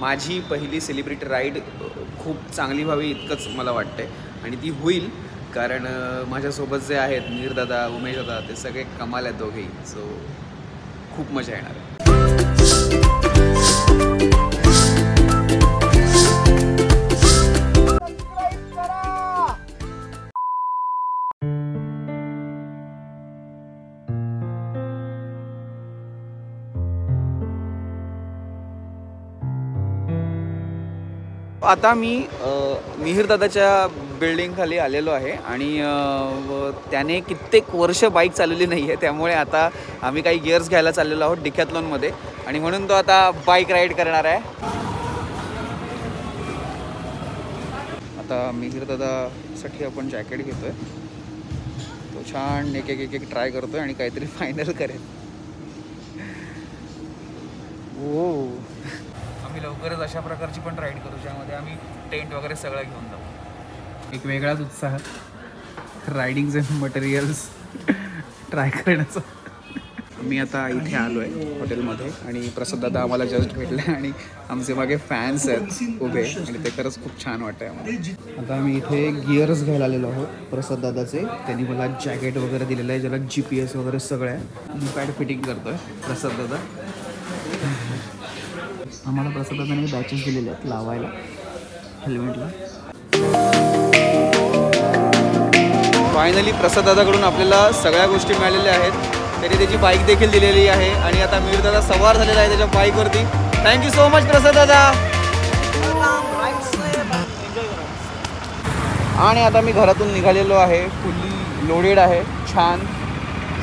माझी पहिली celebrity ride खूप चांगली व्हावी इतकंच मला वाटतंय आणि ती होईल, कारण माझ्यासोबत जे आहेत मीरदादा, उमेशदादा, ते सगळे कमाल आहेत दोघेही. सो खूप मजा येणार आहे. आता मी मिहीरदादाच्या बिल्डिंग खाली आलेलो आहे आणि त्याने कित्येक वर्ष बाईक चालवली नाही आहे, त्यामुळे आता आम्ही काही गिअर्स घ्यायला चाललेलो आहोत डिकॅथलॉनमध्ये आणि म्हणून तो आता बाईक राईड करणार आहे. आता मिहीरदादासाठी आपण जॅकेट घेतो आहे. तो छान एक एक ट्राय करतो आहे आणि काहीतरी फायनल करेल. ओ, आम्ही लवकरच अशा प्रकारची पण राईड करू ज्यामध्ये आम्ही टेंट वगैरे सगळं घेऊन जाऊ. एक वेगळाच उत्साह रायडिंगचे मटेरियल्स ट्राय करण्याचा. मी आता इथे आलो आहे हॉटेलमध्ये आणि प्रसाददादा आम्हाला जस्ट भेटले आणि आमचे मागे फॅन्स आहेत उभे आणि ते खरंच खूप छान वाटतं आहे आम्हाला. आता आम्ही इथे गिअर्स घ्यायला आलेलो आहोत प्रसाददादाचे. त्यांनी मला जॅकेट वगैरे दिलेलं आहे ज्याला GPS वगैरे सगळं आहे. पॅड फिटिंग करतो आहे प्रसाददादा. आम्हाला प्रसादाने बॅचेस दिलेले आहेत लावायला हेल्मेटला. फायनली प्रसाददादाकडून आपल्याला सगळ्या गोष्टी मिळालेल्या आहेत. त्याने त्याची बाईक देखील दिलेली आहे आणि आता मीरदादा सवार झालेला आहे त्याच्या बाईकवरती. थँक्यू सो मच प्रसाददादा. आणि आता मी घरातून निघालेलो आहे, फुल्ली लोडेड आहे, छान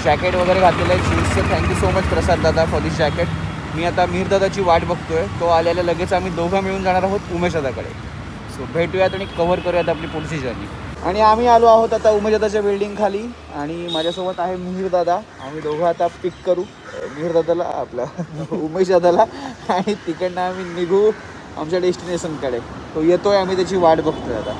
जॅकेट वगैरे घातलेलं आहे शूजचं. थँक्यू सो मच प्रसाददादा फॉर दिस जॅकेट. मी आता मीरदादाची वाट बघतोय. तो आलेला लगेच आम्ही दोघं मिळून जाणार आहोत उमेशदादाकडे. सो भेटूयात आणि कव्हर करूयात आपली पुढची जर्नी. आणि आम्ही आलो आहोत आता उमेशदादाच्या बिल्डिंग खाली आणि माझ्यासोबत आहे मिहीरदादा. आम्ही दोघं आता पिक करू मिहीरदादाला, आपलं उमेशदादाला, आणि तिकडनं आम्ही निघू आमच्या डेस्टिनेशनकडे. तो येतोय, आम्ही त्याची वाट बघतोय आता.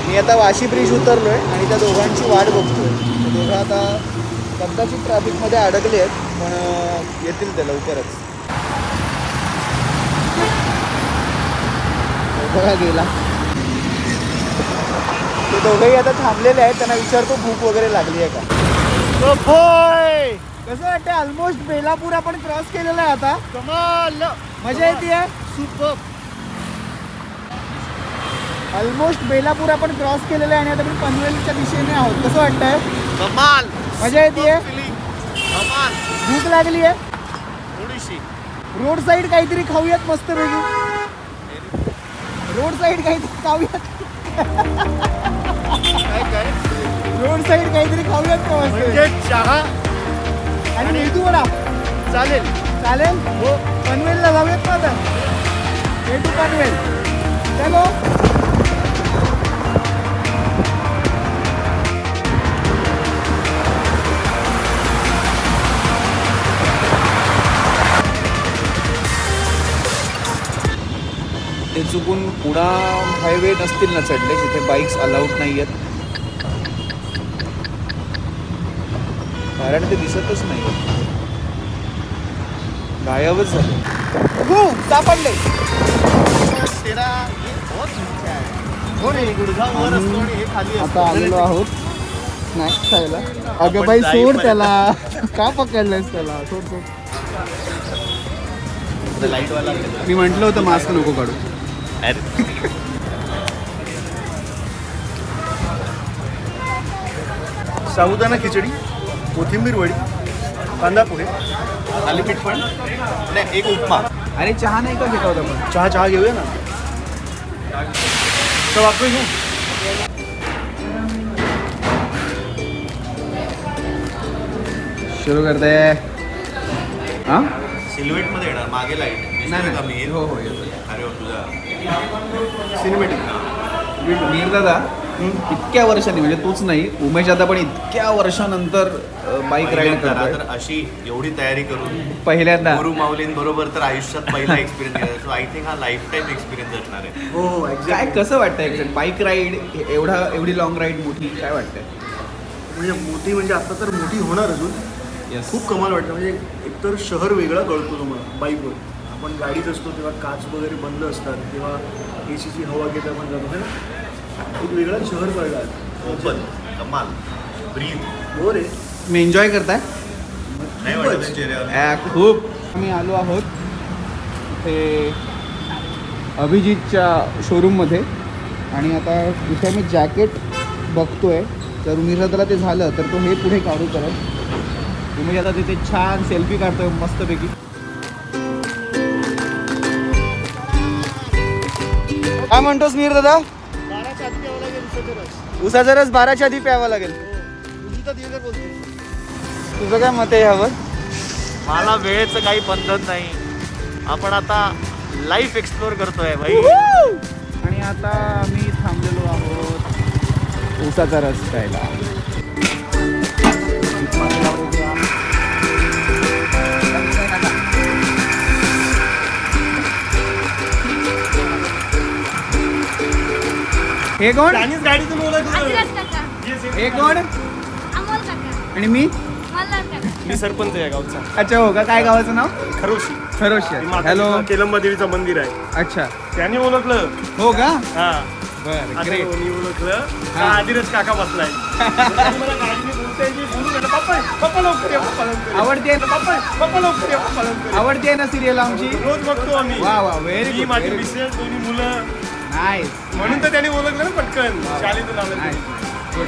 मी आता वाशी ब्रिज उतरलो आहे आणि त्या दोघांची वाट बघतोय. ते दोघं आता कदाचित ट्रॅफिकमध्ये अडकले आहेत, पण येतील ते लवकरच. बघा गेला. ते दोघंही आता थांबलेले आहेत. त्यांना विचारतो भूक वगैरे लागली आहे का. कसं वाटतं? ऑलमोस्ट बेलापूर आपण क्रॉस केलेला आहे आता. कमाल मजा येते. सुपर. ऑलमोस्ट बेलापूर आपण क्रॉस केलेलं आहे आणि आता आपण पनवेलच्या दिशेने आहोत. कसं वाटतंय? कमाल मजा येते. भूक लागली आहे थोडीशी. रोड साईड काहीतरी खाऊयात मस्त पैकी. रोड साईड काहीतरी खाऊयात. रोड साईड काहीतरी खाऊयात का मस्त. चहा आणि मेदू वडा चालेल. चालेल हो. पनवेलला जाऊयात ना आता. मेदू पनवेल. चलो. ते चुकून पुणा हायवे नसतील ना चढले जिथे बाईक्स अलाउड नाही आहेत, कारण ते दिसतच नाही. गायबच झाले. सापडले. आता आलेलो आहोत स्नॅक्स खायला. अगं बाई सोड त्याला. का पकडलंयस त्याला? सोड सोड. मी म्हटलं होतं मास्क नको काढू. साबुदाणा खिचडी, कोथिंबीर वडी, कांदा पोहे, थालीपीठ पण नाही, एक उपमा. अरे चहा नाही का घेता होता? पण चहा घेऊया ना. सब आपको घेऊ. सुरू करते. हां सिल्हुएट मध्ये येणार, मागे लाईट. दिसतोय का मी? हो हो येतो. अरे हो, तुझा सिनेमॅटिक मीर दादा इतक्या वर्षांनी म्हणजे तूच नाही उमेश दादा पण इतक्या वर्षानंतर बाईक राईड पहिल्यांदा करतोय तर अशी एवढी तयारी करून पहिल्यांदा. गुरु माऊलींबरोबर तर आयुष्यात पहिला एक्सपिरियन्स सो आय थिंक हा लाईफ टाईम एक्सपिरियन्स असणार आहे. हो हो काय एक्झॅक्ट. कसं वाटतं एक्झॅक्ट बाईक राईड एवढी लॉंग राईड मोठी काय वाटतंय? म्हणजे मोठी म्हणजे आता तर मोठी होणार अजून. येस खूप कमाल वाटतं. म्हणजे एकतर शहर वेगळा कळतो तुम्हाला बाईकवर. आपण गाडीत असतो तेव्हा काच वगैरे बंद असतात तेव्हा एसीची हवा घेत आपण जातो है ना. एक वेगळा शहर कळला. ओपन कमाल ब्रीथ हो रे. मी एन्जॉय करताय नाही वाटत आहे चेहऱ्यावर. खूप. आम्ही आलो आहोत इथे अभिजितच्या शोरूममध्ये आणि आता इथे मी जॅकेट बघतोय. जर मीरदाला ते झालं तर तो हे पुढे काढू करत. तुम्ही आता तिथे छान सेल्फी काढतोय मस्तपैकी. काय म्हणतोस मीर दादा? उसाचा रस 12च्या आधी प्यावा लागेल. तुझं काय मत आहे यावर? मला वेळेचं काही बंधन नाही. आपण आता लाईफ एक्सप्लोर करतोय भाई. आणि आता आम्ही थांबलेलो आहोत उसाचा रस प्यायला. हे कोण? गाडीतून आदिराज काका, हे कोण? अमोल काका, आणि मी? मल्हार काका. मी सरपंच आहे गावचा. अच्छा हो का? काय गावाचं नाव? खरोशी. खरोशी. हॅलो. केलंबा देवीचं मंदिर आहे. अच्छा त्याने ओळखलं. हो का? हा बरं आता ग्रेट. कोणी ओळखलं हा. आदिराज काका बसलाय. मला गाडीने बोलतोय, मी बोलू लागलो, पप्पा पप्पा लवकर ये, पप्पा लवकर ये. आवडते पप्पा पप्पा लवकर ये, पप्पा लवकर ये. आवडते ना सिरियल आमची? रोज बघतो आम्ही. वा वा व्हेरी मी गुड. माझी मिसेस दोन्ही मुलं नाईस. म्हणून तर त्याने ओळखलं ना पटकन. शाळेतून आलं नाईस. गुड.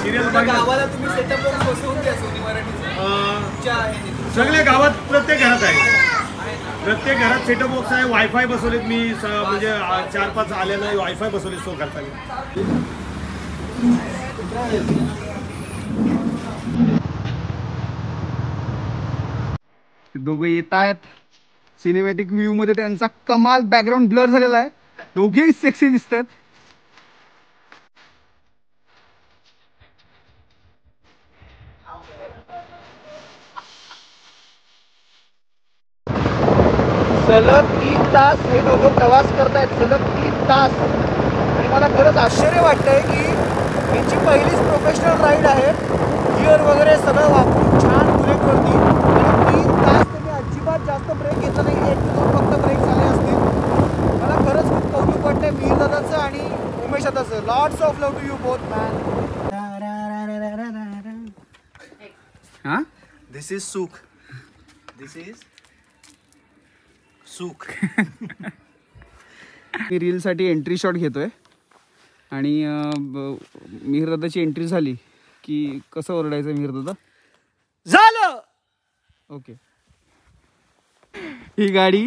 सिरियल गावाला तुम्ही सेटअप बॉक्स बसवून द्या सोनी मराठीचा. सगळ्या गावात प्रत्येक घरात आहे. प्रत्येक घरात सेटअप बॉक्स आहे. वायफाय बसवलेत मी म्हणजे 4-5 आल्यानं वायफाय बसवले सो करताना. दोघे येत आहेत सिनेमॅटिक व्ह्यू मध्ये. त्यांचा कमाल बॅकग्राऊंड ब्लर झालेला आहे. दोघेही सेक्सी दिसतात. सलग 3 तास हे दोघं प्रवास करतायत. सलग 3 तास. आणि मला खरंच आश्चर्य वाटतंय की यांची पहिलीच प्रोफेशनल राईड आहे. गिअर वगैरे सगळं वापरून छान ब्रेक करतील. आणि 3 तास त्यांनी अजिबात जास्त ब्रेक घेतला नाही. 1 ते 2 फक्त ब्रेक झाले असतील. मला खरंच खूप कौतुक वाटतंय मीर दादाचं आणि उमेश दादाचं. Lots of love to you both man. हा दिस इज सुख. दिस इज सुख. मी रीलसाठी एंट्री शॉट घेतोय आणि मिहिर दादाची एंट्री झाली की कसं ओरडायचं मिहिर दादा? झालं. ओके. ही गाडी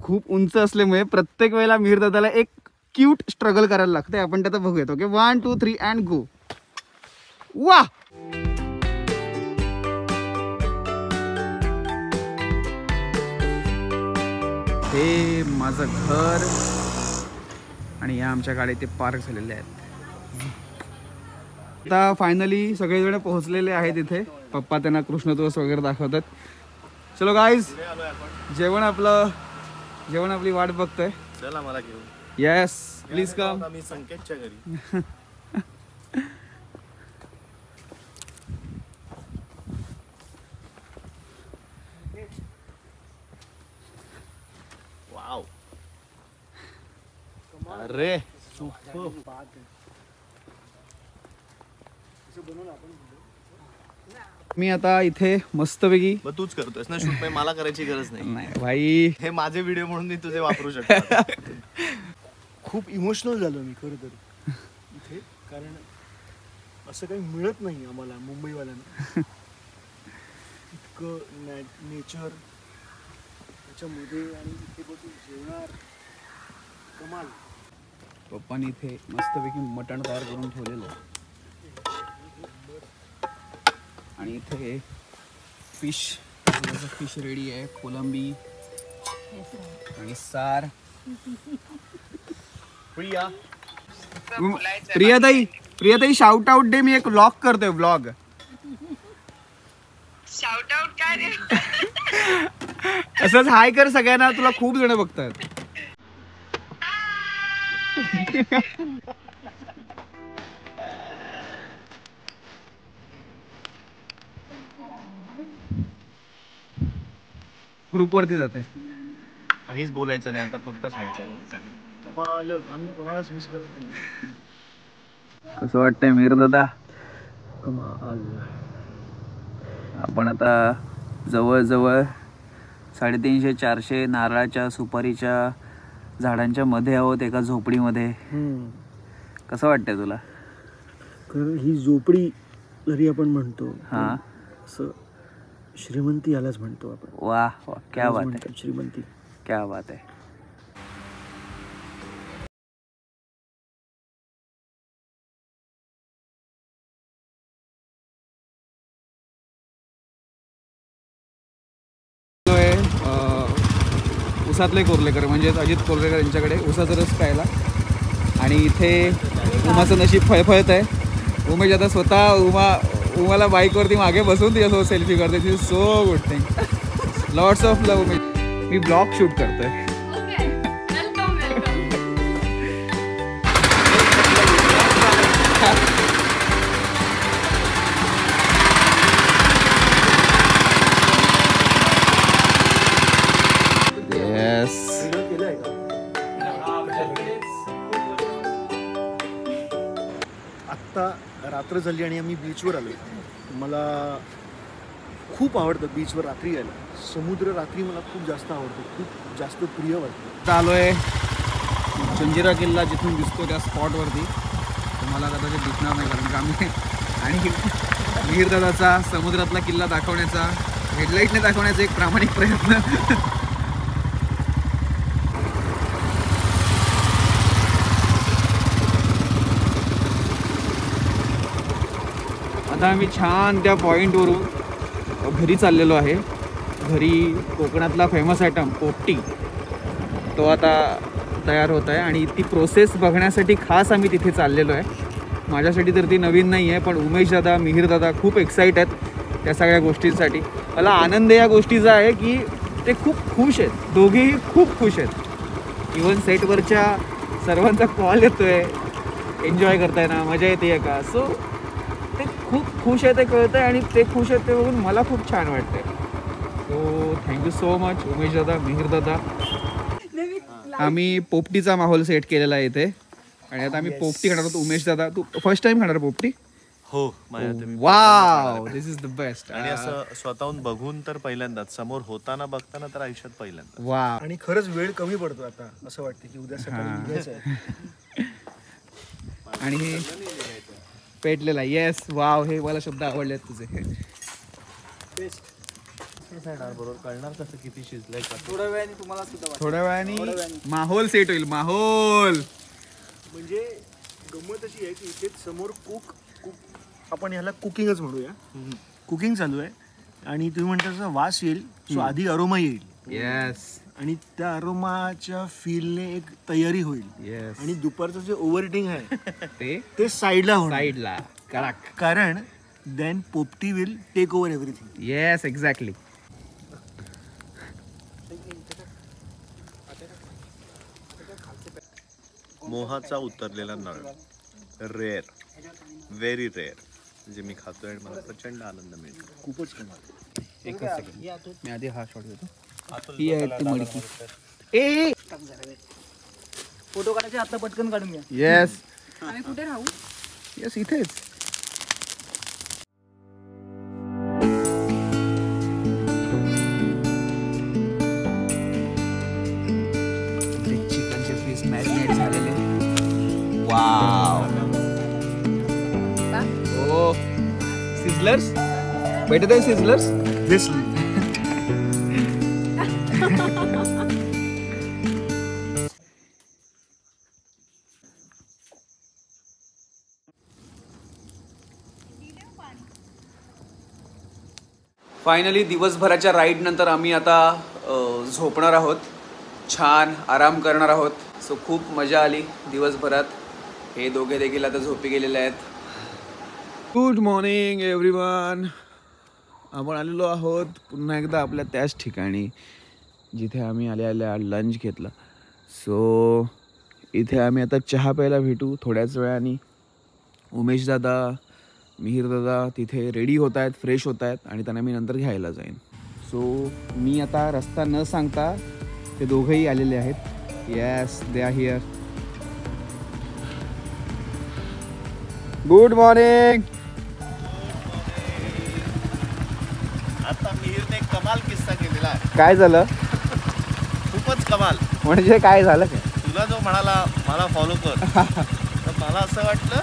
खूप उंच असल्यामुळे प्रत्येक वेळेला मिहिर दादाला एक क्यूट स्ट्रगल करायला लागते. आपण त्यात बघूयात. Okay 1 2 3 and go. वा. हे माझं घर आणि या आमच्या गाड्या ते पार्क झालेले आहेत. आता फायनली सगळेजण पोहोचलेले आहेत इथे. पप्पा त्यांना कृष्णतुळस वगैरे दाखवतात. चलो गाईज, जेवण आपली वाट बघतोय. चला मला घेऊन. Yes please come. मी संकेतच्या घरी. वाव. अरे मी आता इथे मस्तपैकी. मग तूच करतोयस ना शूट. मला करायची गरज नाही. नाही भाई, हे माझे व्हिडिओ म्हणून मी तुझे वापरू शकतो. खूप इमोशनल झालो मी खरं तर इथे. कारण असं काही मिळत नाही आम्हाला मुंबईवाल्यांना. इतकं नेचर त्याच्यामध्ये आणि इथे बघून जेवणार कमाल. पप्पानी इथे मस्तपैकी मटण तयार करून ठेवलेलं आहे आणि इथे फिश रेडी आहे, कोलंबी आणि सार. प्रियाताई शाउट आउट दे, मी एक व्लॉग करतोय. व्लॉग शाउट आउट काय रे? असंच हाय कर सगळ्यांना, तुला खूप जण बघतात. ग्रुप वरती जाते. काहीच बोलायचं नाही आता, फक्त सांगायचं. कसं वाटतंय मीर दादा? आपण आता जवळजवळ 350-400 नारळाच्या सुपारीच्या झाडांच्या मध्ये आहोत, एका झोपडीमध्ये. कसं वाटतंय तुला? कारण ही झोपडी जरी आपण म्हणतो, हा, असं श्रीमंती यालाच म्हणतो आपण. वाह वाह, क्या बात आहे, श्रीमंती, क्या बात आहे. उसातले कोर्लेकर म्हणजेच अजित कोर्लेकर यांच्याकडे उसाचा रस प्यायला. आणि इथे उमाचं नशीब फळफळत आहे. उमेश आता स्वतः उमाला बाईकवरती मागे बसून तिच्यासोबत सेल्फी करते. This is so good thing. Lots of love Umesh. मी ब्लॉग शूट करतोय. आत्ता रात्र झाली आणि आम्ही बीचवर आलो. मला खूप आवडतं बीचवर रात्री यायला. समुद्र रात्री मला खूप जास्त आवडतो, खूप जास्त प्रिय वाटतं. आलोय जंजिरा किल्ला जिथून दिसतो त्या स्पॉटवरती. तुम्हाला कदाचित दिसणार नाही कारण का आम्ही आणि मीर दादाचा समुद्रातला किल्ला दाखवण्याचा, हेडलाईटने दाखवण्याचा एक प्रामाणिक प्रयत्न. आता आम्ही छान त्या पॉईंटवरून घरी चाललेलो आहे. घरी कोकणातला फेमस आयटम पोपटी तो आता तयार होत आहे आणि ती प्रोसेस बघण्यासाठी खास आम्ही तिथे चाललेलो आहे. माझ्यासाठी तर ती नवीन नाही आहे, पण उमेश दादा, मिहिर दादा खूप एक्साईट आहेत त्या सगळ्या गोष्टींसाठी. मला आनंद या गोष्टीचा आहे की ते खूप खुश आहेत, दोघेही खूप खुश आहेत. इव्हन सेटवरच्या सर्वांचा कॉल येतो आहे, एन्जॉय करताय ना, मजा येते का. सो ते खूप खुश आहे, ते कळतं आहे आणि ते खुश आहेत ते बघून मला खूप छान वाटतंय. So thank you so much Umesh दादा, मिहिर दादा. आम्ही पोपटीचा माहोल सेट केलेला आहे इथे आणि आता आम्ही पोपटी खाणार आहोत. उमेश दादा, तू फर्स्ट टाइम खाणार पोपटी? हो, wow, this is the best. आणि असं स्वतःहून बघून तर पहिल्यांदाच, समोर होताना बघताना तर आयुष्यात पहिल्यांदा. वा. आणि खरंच वेळ कमी पडतो आता, असं वाटतं की उद्या सकाळी निघायचं आहे. आणि हे पेटलेला, येस, वाव, हे मला शब्द आवडले तुझे. बरोबर कळणार कसं किती शिजलंय का. थोड्या वेळाने माहोल सेट होईल, माहोल. म्हणजे गंमत अशी आहे की इथे समोर कुक आपण ह्याला कुकिंगच म्हणूया, कुकिंग चालू आहे आणि तुम्ही म्हणता तसं वास येईल. सो आधी अरोमा येईल. येस. आणि त्या अरोमाच्या फीलने एक तयारी होईल. येस. आणि दुपारचं जे ओव्हरटिंग आहे ते साईडला होणार, साईडला कडक. कारण then popti will take over everything. Yes, exactly. मोहाचा उतरलेला नळ, रेअर, व्हेरी रेअर, जे मी खातोय आणि मला प्रचंड आनंद मिळतो. खूपच कमाल. एकच सेकंड, मी आधी हा शॉट घेतो. ही आहे ती मडकी. ए फोटो काढायचे आता पटकन काढून घ्या. येस. आम्ही कुठे राहू? येस, इथेच. चिकनचे पीस मॅरिनेट झालेले. Wow. Oh, sizzlers better than sizzlers. Finally दिवसभराच्या राईडनंतर आम्ही आता झोपणार आहोत, छान आराम करणार आहोत. सो खूप मजा आली दिवसभरात. हे दोघे देखील आता झोपी गेलेले आहेत. Good morning everyone. आपण आलेलो आहोत पुन्हा एकदा आपल्या त्याच ठिकाणी जिथे आम्ही आल्या लंच घेतला. सो इथे आम्ही आता चहा प्यायला भेटू थोड्याच वेळाने. उमेश दादा, मिहिर दादा तिथे रेडी होत आहेत, फ्रेश होत आहेत आणि त्यांना मी नंतर घ्यायला जाईन. सो मी आता रस्ता न सांगता ते दोघंही आलेले आहेत. Yes, they are here. Good morning. आता मिहिरने कमाल किस्सा केलेला आहे. काय झालं? खूपच कमाल. म्हणजे काय झालं? तुला जो म्हणाला मला फॉलो कर, तर मला असं वाटलं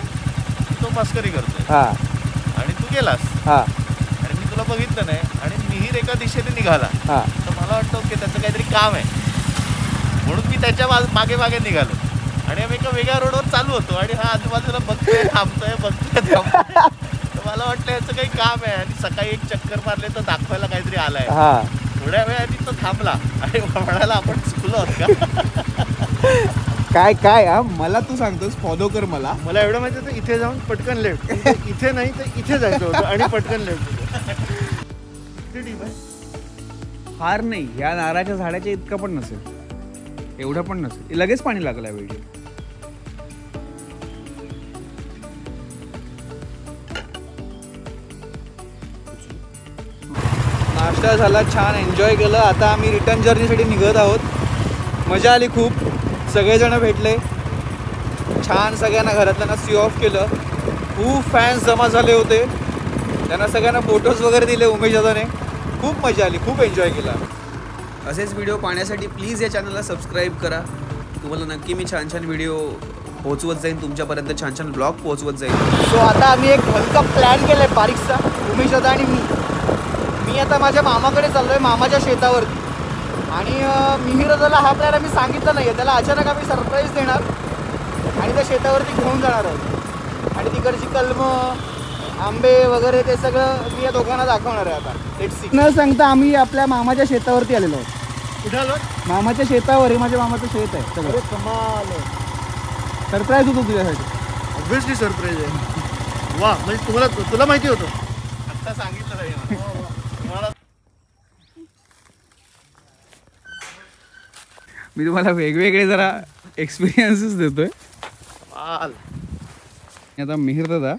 की तो मस्करी करतोय. हां आणि तू गेलास. हां. आणि मी तुला बघितलं नाही आणि मिहिर एका दिशेने निघाला. हां. तर मला वाटतं की त्याचं काहीतरी काम आहे म्हणून मी त्याच्या मागे मागे निघालो आणि आम्ही एका वेगळ्या रोडवर चालू होतो आणि हा आजूबाजूला बघतोय थांबतोय तर मला वाटलं याचं काही काम आहे. आणि सकाळी एक चक्कर मारले तर दाखवायला काहीतरी आलाय. थोड्या वेळाने तो थांबला आणि म्हणाला आपण चुकलो आहोत का? काय काय हा मला तू सांगतोस फॉलो कर मला. मला एवढं माहिती होतं इथे जाऊन पटकन लेफ्ट, इथे नाही तर इथे जायचं होतं आणि पटकन लेफ्ट. फार नाही, या नारळाच्या झाडाच्या इतकं पण नसेल, एवढं पण नसेल. लगेच पाणी लागलं वेळी. नाश्ता झाला, छान एन्जॉय केलं. आता आम्ही रिटर्न जर्नीसाठी निघत आहोत. मजा आली खूप. सगळेजण भेटले, छान सगळ्यांना घरातल्यांना सी ऑफ केलं. खूप फॅन्स जमा झाले होते, त्यांना सगळ्यांना फोटोज वगैरे दिले उमेश दादाने. खूप मजा आली, खूप एन्जॉय केला. असेच व्हिडिओ पाहण्यासाठी प्लीज या चॅनलला सबस्क्राईब करा. तुम्हाला नक्की मी छान छान व्हिडिओ पोहोचवत जाईन, तुमच्यापर्यंत छान छान ब्लॉग पोहोचवत जाईन. सो आता आम्ही एक हलका प्लॅन केला आहे बारीकसा, उमेश दादा आणि मी आता माझ्या मामाकडे चाललो आहे, मामाच्या शेतावरती. आणि मिहिर दादाला हा प्लॅन आम्ही सांगितलं नाही आहे, त्याला अचानक आम्ही सरप्राईज देणार आणि त्या शेतावरती घेऊन जाणार आहोत. आणि तिकडची कलमं, आंबे वगैरे ते सगळं मी या दोघांना दाखवणार आहे. आता लेट्स सी. न सांगता आम्ही आपल्या मामाच्या शेतावरती आलेलो आहोत. कुठे आलो? मामाच्या शेतावर. माझ्या मामाचं शेत आहे सगळं. कमाल. सरप्राईज होतो तुझ्यासाठी. ऑब्व्हियसली सरप्राईज आहे. वा, म्हणजे तुला माहिती होतं? आता सांगितलं नाही मला. मी तुम्हाला वेगवेगळे जरा एक्सपिरियन्सेस देतोय. आता मिहिर दादा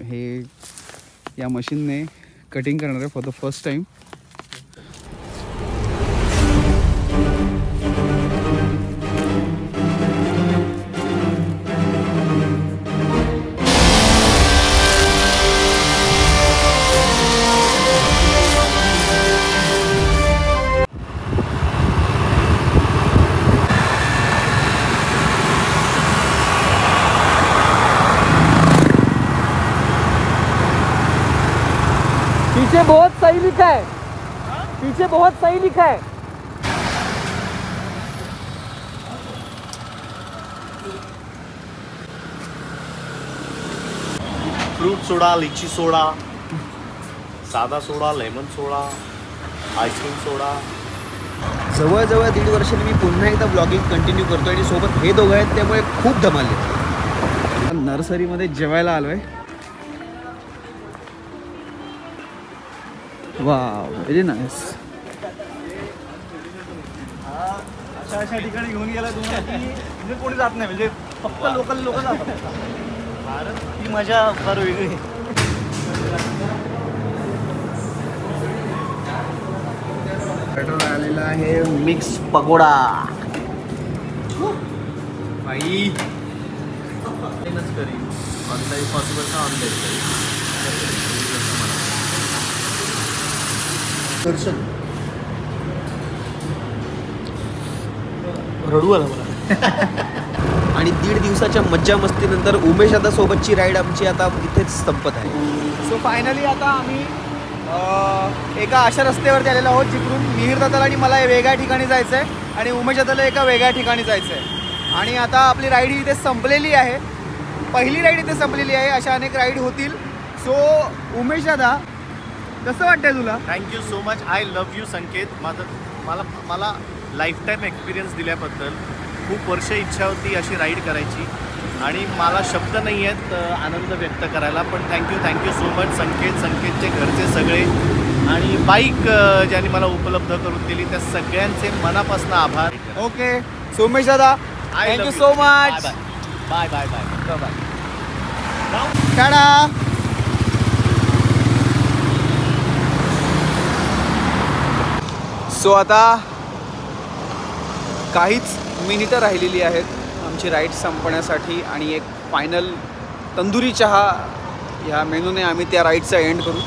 हे या मशीनने कटिंग करणार आहे फॉर द फर्स्ट टाइम. पीछे बहुत सही लिखा है, पीछे बहुत सही लिखा है. फ्रूट सोडा, लिची सोडा, साधा सोडा, लेमन सोडा, आईस्क्रीम सोडा. जवळजवळ 1.5 वर्षांनी मी पुन्हा एकदा ब्लॉगिंग कंटिन्यू करतो आणि सोबत हे दोघं आहेत, त्यामुळे खूप धमाल. नर्सरीमध्ये जेवायला आलोय. Wow, very nice. अशा ठिकाणी घेऊन गेला तुम्हाला की म्हणजे कोणी जात नाही, म्हणजे फक्त लोकल लोक जातात. भारत ही मजा फार वेगळी आहे. आलेला आहे मिक्स पकोडा. बाई करी ऑनलाईन पॉसिबल का ऑनलाईन दर्शन रडू आला मला. आणि 1.5 दिवसाच्या मज्जा मस्तीनंतर उमेश दादा सोबतची राईड आमची आता इथेच संपत आहे. सो फायनली आता आम्ही एका अशा रस्त्यावरती आलेलो आहोत जिकडून मिहिर दादाला आणि मला वेगळ्या ठिकाणी जायचं आहे आणि उमेश दादाला एका वेगळ्या ठिकाणी जायचं आहे. आणि आता आपली राईड इथे संपलेली आहे. पहिली राईड इथे संपलेली आहे. अशा अनेक राईड होतील. सो उमेश दादा कसं वाटतंय तुला? Thank you so much. I love you Sanket. मला लाईफ टाईम एक्सपिरियन्स दिल्याबद्दल. खूप वर्ष इच्छा होती अशी राईड करायची आणि मला शब्द नाही आहेत आनंद व्यक्त करायला. पण थँक्यू सो मच संकेतचे घरचे सगळे आणि बाईक ज्यांनी मला उपलब्ध करून दिली त्या सगळ्यांचे मनापासून आभार. ओके सोमेश दादा, thank you so much. Bye bye bye bye. Tata. So आता काहीच मिनिटं राहिलेली आहेत आमची राईड संपण्यासाठी आणि एक फायनल तंदुरी चहा ह्या मेनूने आम्ही त्या राईडचा एंड करू.